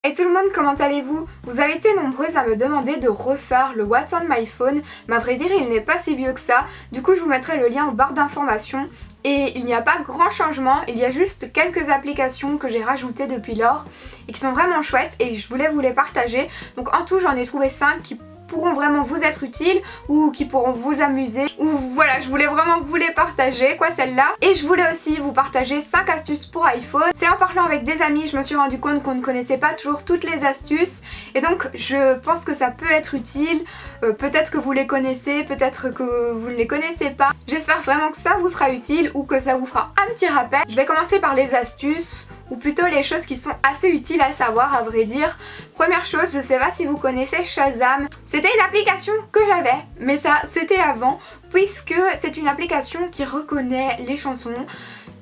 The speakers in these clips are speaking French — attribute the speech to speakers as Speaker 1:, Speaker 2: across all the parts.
Speaker 1: Hey tout le monde, comment allez-vous? Vous avez été nombreuses à me demander de refaire le What's on my phone, mais à vrai dire il n'est pas si vieux que ça, du coup je vous mettrai le lien en barre d'informations. Et il n'y a pas grand changement, il y a juste quelques applications que j'ai rajoutées depuis lors et qui sont vraiment chouettes et je voulais vous les partager. Donc en tout j'en ai trouvé 5 qui pourront vraiment vous être utiles ou qui pourront vous amuser, ou voilà, je voulais vraiment vous les partager quoi, celle-là. Et je voulais aussi vous partager 5 astuces pour iPhone. C'est en parlant avec des amis je me suis rendu compte qu'on ne connaissait pas toujours toutes les astuces et donc je pense que ça peut être utile. Peut-être que vous les connaissez, peut-être que vous ne les connaissez pas. J'espère vraiment que ça vous sera utile ou que ça vous fera un petit rappel. Je vais commencer par les astuces, ou plutôt les choses qui sont assez utiles à savoir à vrai dire. Première chose, je sais pas si vous connaissez Shazam. C'était une application que j'avais, mais ça c'était avant, puisque c'est une application qui reconnaît les chansons.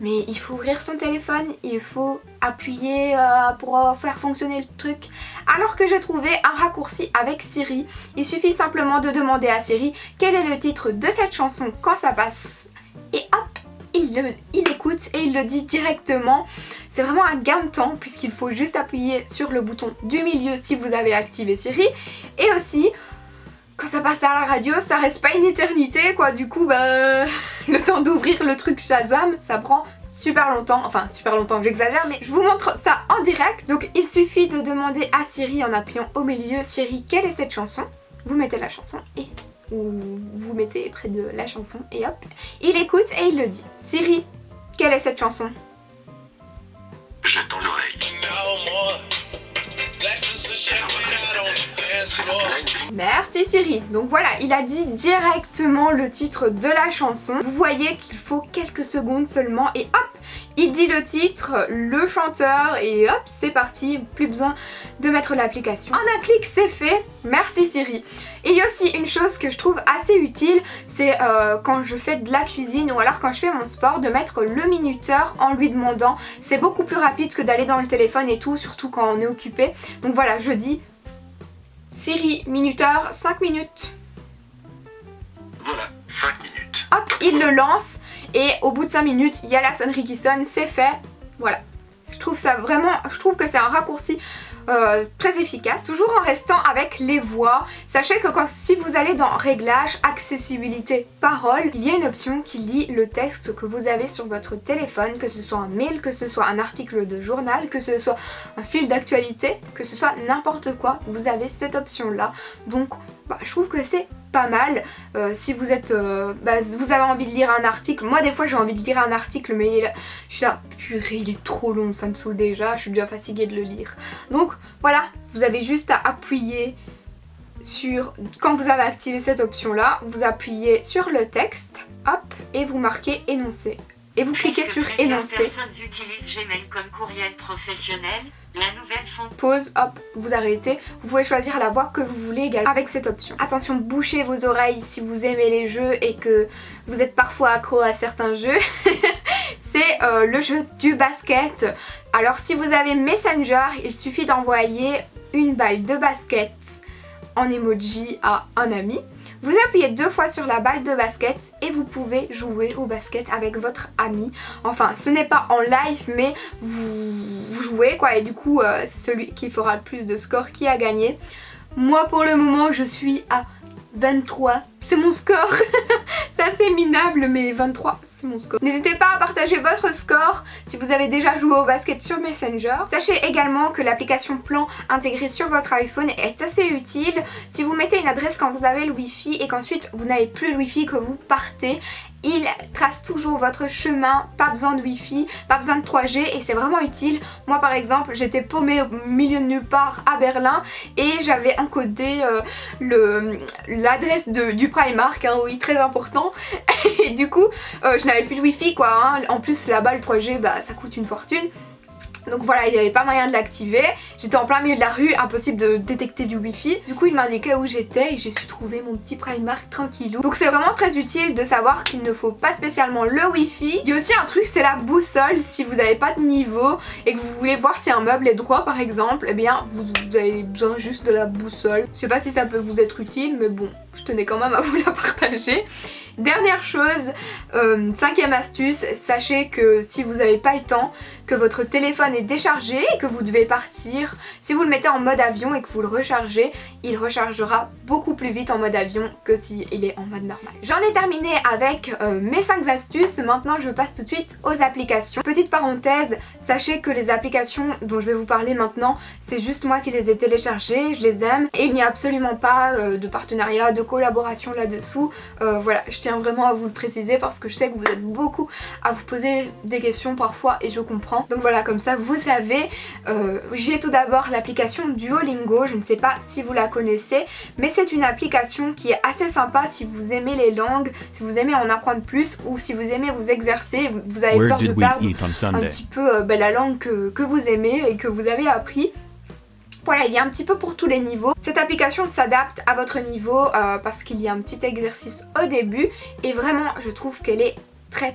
Speaker 1: Mais il faut ouvrir son téléphone, il faut appuyer pour faire fonctionner le truc. Alors que j'ai trouvé un raccourci avec Siri. Il suffit simplement de demander à Siri quel est le titre de cette chanson quand ça passe. Et hop, il écoute et il le dit directement. C'est vraiment un gain de temps puisqu'il faut juste appuyer sur le bouton du milieu si vous avez activé Siri. Et aussi, quand ça passe à la radio, ça reste pas une éternité quoi, du coup le temps d'ouvrir le truc Shazam, ça prend super longtemps, enfin super longtemps, j'exagère, mais je vous montre ça en direct. Donc il suffit de demander à Siri en appuyant au milieu, Siri, quelle est cette chanson? Vous mettez la chanson et vous mettez près de la chanson et hop, il écoute et il le dit. Siri, quelle est cette chanson?
Speaker 2: Je tends l'oreille.
Speaker 1: Merci Siri. Donc voilà, il a dit directement le titre de la chanson. Vous voyez qu'il faut quelques secondes seulement et hop, il dit le titre, le chanteur et hop, c'est parti. Plus besoin de mettre l'application. En un clic, c'est fait. Merci Siri. Et il y a aussi une chose que je trouve assez utile, c'est quand je fais de la cuisine ou alors quand je fais mon sport, de mettre le minuteur en lui demandant. C'est beaucoup plus rapide que d'aller dans le téléphone et tout, surtout quand on est occupé. Donc voilà, je dis Siri, minuteur, 5 minutes.
Speaker 2: Voilà, 5 minutes.
Speaker 1: Hop, il le lance et au bout de 5 minutes, il y a la sonnerie qui sonne, c'est fait. Voilà. Je trouve ça vraiment, je trouve que c'est un raccourci très efficace. Toujours en restant avec les voix, sachez que si vous allez dans réglages, accessibilité, paroles, il y a une option qui lit le texte que vous avez sur votre téléphone, que ce soit un mail, que ce soit un article de journal, que ce soit un fil d'actualité, que ce soit n'importe quoi, vous avez cette option là. Donc je trouve que c'est pas mal. Si vous êtes vous avez envie de lire un article, moi des fois j'ai envie de lire un article mais je suis là, purée il est trop long, ça me saoule déjà, je suis déjà fatiguée de le lire. Donc voilà, vous avez juste à appuyer sur, quand vous avez activé cette option là, vous appuyez sur le texte, hop, et vous marquez énoncé. Et vous cliquez sur énoncer.
Speaker 3: Personnes utilisent Gmail comme courriel professionnel. La nouvelle fonction.
Speaker 1: Pause, hop, vous arrêtez. Vous pouvez choisir la voix que vous voulez également avec cette option. Attention, bouchez vos oreilles si vous aimez les jeux et que vous êtes parfois accro à certains jeux. C'est le jeu du basket. Alors si vous avez Messenger, il suffit d'envoyer une balle de basket en emoji à un ami. Vous appuyez 2 fois sur la balle de basket et vous pouvez jouer au basket avec votre ami. Enfin, ce n'est pas en live, mais vous jouez quoi. Et du coup, c'est celui qui fera le plus de score qui a gagné. Moi, pour le moment, je suis à 23. C'est mon score. C'est assez minable, mais 23, c'est mon score. N'hésitez pas à partager votre score si vous avez déjà joué au basket sur Messenger. Sachez également que l'application Plan intégrée sur votre iPhone est assez utile. Si vous mettez une adresse quand vous avez le Wi-Fi et qu'ensuite vous n'avez plus le Wi-Fi, que vous partez, il trace toujours votre chemin, pas besoin de Wi-Fi, pas besoin de 3G et c'est vraiment utile. Moi par exemple, j'étais paumée au milieu de nulle part à Berlin et j'avais encodé l'adresse du Primark, hein, oui, très important. Et du coup, je n'avais plus de Wi-Fi quoi, hein. En plus là-bas le 3G, ça coûte une fortune. Donc voilà, il n'y avait pas moyen de l'activer. J'étais en plein milieu de la rue, impossible de détecter du wifi. Du coup il m'indiquait où j'étais et j'ai su trouver mon petit Primark tranquillou. Donc c'est vraiment très utile de savoir qu'il ne faut pas spécialement le wifi. Il y a aussi un truc, c'est la boussole. Si vous n'avez pas de niveau et que vous voulez voir si un meuble est droit par exemple, eh bien vous avez besoin juste de la boussole. Je sais pas si ça peut vous être utile, mais bon, je tenais quand même à vous la partager. Dernière chose, 5e astuce, sachez que si vous n'avez pas le temps, que votre téléphone est déchargé et que vous devez partir, si vous le mettez en mode avion et que vous le rechargez, il rechargera beaucoup plus vite en mode avion que s'il est en mode normal. J'en ai terminé avec mes 5 astuces, maintenant je passe tout de suite aux applications. Petite parenthèse, sachez que les applications dont je vais vous parler maintenant, c'est juste moi qui les ai téléchargées, je les aime et il n'y a absolument pas de partenariat, de collaboration là-dessous. Voilà, je tiens vraiment à vous le préciser parce que je sais que vous êtes beaucoup à vous poser des questions parfois et je comprends. Donc voilà, comme ça vous savez. J'ai tout d'abord l'application Duolingo, je ne sais pas si vous la connaissez, mais c'est une application qui est assez sympa si vous aimez les langues, si vous aimez en apprendre plus ou si vous aimez vous exercer, vous avez peur de perdre un petit peu la langue que vous aimez et que vous avez appris. Voilà, il y a un petit peu pour tous les niveaux. Cette application s'adapte à votre niveau parce qu'il y a un petit exercice au début et vraiment je trouve qu'elle est très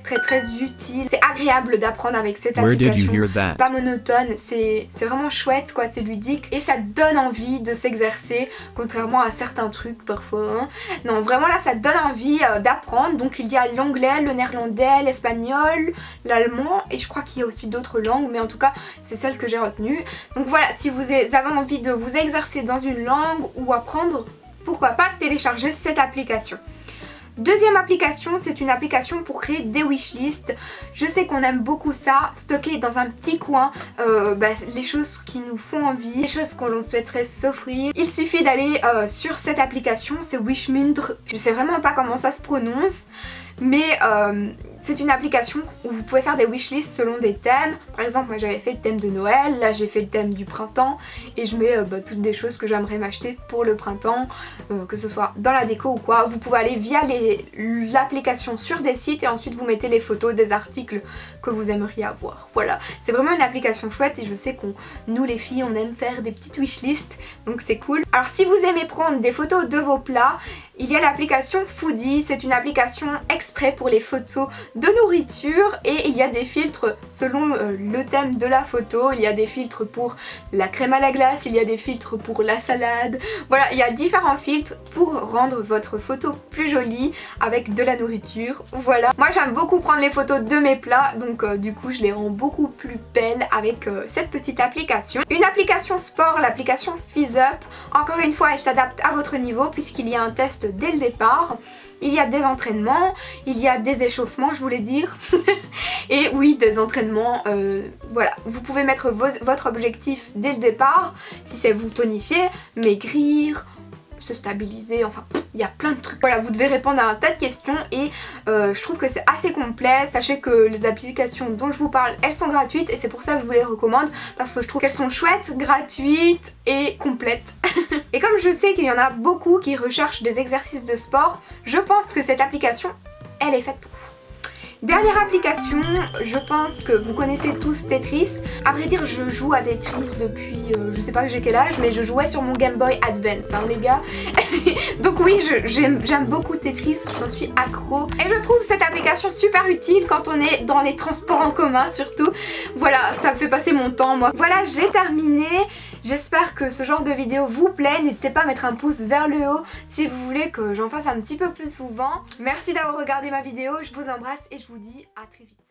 Speaker 1: utile. C'est agréable d'apprendre avec cette application. C'est pas monotone, c'est vraiment chouette quoi, c'est ludique et ça donne envie de s'exercer contrairement à certains trucs parfois. Hein. Non, vraiment là ça donne envie d'apprendre. Donc il y a l'anglais, le néerlandais, l'espagnol, l'allemand et je crois qu'il y a aussi d'autres langues mais en tout cas c'est celle que j'ai retenue. Donc voilà, si vous avez envie de vous exercer dans une langue ou apprendre, pourquoi pas télécharger cette application. Deuxième application, c'est une application pour créer des wishlists. Je sais qu'on aime beaucoup ça, stocker dans un petit coin les choses qui nous font envie, les choses qu'on souhaiterait s'offrir. Il suffit d'aller sur cette application, c'est Wishmundr. Je sais vraiment pas comment ça se prononce, mais c'est une application où vous pouvez faire des wishlists selon des thèmes. Par exemple, moi j'avais fait le thème de Noël, là j'ai fait le thème du printemps et je mets toutes des choses que j'aimerais m'acheter pour le printemps, que ce soit dans la déco ou quoi. Vous pouvez aller via l'application sur des sites et ensuite vous mettez les photos des articles que vous aimeriez avoir. Voilà, c'est vraiment une application chouette et je sais qu'on, nous les filles, on aime faire des petites wishlists, donc c'est cool. Alors si vous aimez prendre des photos de vos plats, il y a l'application Foodie, c'est une application exprès pour les photos de nourriture et il y a des filtres selon le thème de la photo. Il y a des filtres pour la crème à la glace, il y a des filtres pour la salade. Voilà, il y a différents filtres pour rendre votre photo plus jolie avec de la nourriture. Voilà, moi j'aime beaucoup prendre les photos de mes plats, donc du coup je les rends beaucoup plus belles avec cette petite application. Une application sport, l'application FizzUp. Encore une fois, elle s'adapte à votre niveau puisqu'il y a un test dès le départ. Il y a des entraînements, il y a des échauffements, je voulais dire. Et oui, des entraînements, voilà. Vous pouvez mettre votre objectif dès le départ, si c'est vous tonifier, maigrir, se stabiliser, enfin il y a plein de trucs. Voilà, vous devez répondre à un tas de questions et je trouve que c'est assez complet. Sachez que les applications dont je vous parle, elles sont gratuites et c'est pour ça que je vous les recommande parce que je trouve qu'elles sont chouettes, gratuites et complètes. Et comme je sais qu'il y en a beaucoup qui recherchent des exercices de sport, je pense que cette application, elle est faite pour vous. Dernière application, je pense que vous connaissez tous Tetris. À vrai dire, je joue à Tetris depuis, je sais pas j'ai quel âge, mais je jouais sur mon Game Boy Advance, hein, les gars. Donc oui, j'aime beaucoup Tetris, j'en suis accro. Et je trouve cette application super utile quand on est dans les transports en commun surtout. Voilà, ça me fait passer mon temps, moi. Voilà, j'ai terminé. J'espère que ce genre de vidéo vous plaît. N'hésitez pas à mettre un pouce vers le haut si vous voulez que j'en fasse un petit peu plus souvent. Merci d'avoir regardé ma vidéo, je vous embrasse et je vous dis à très vite.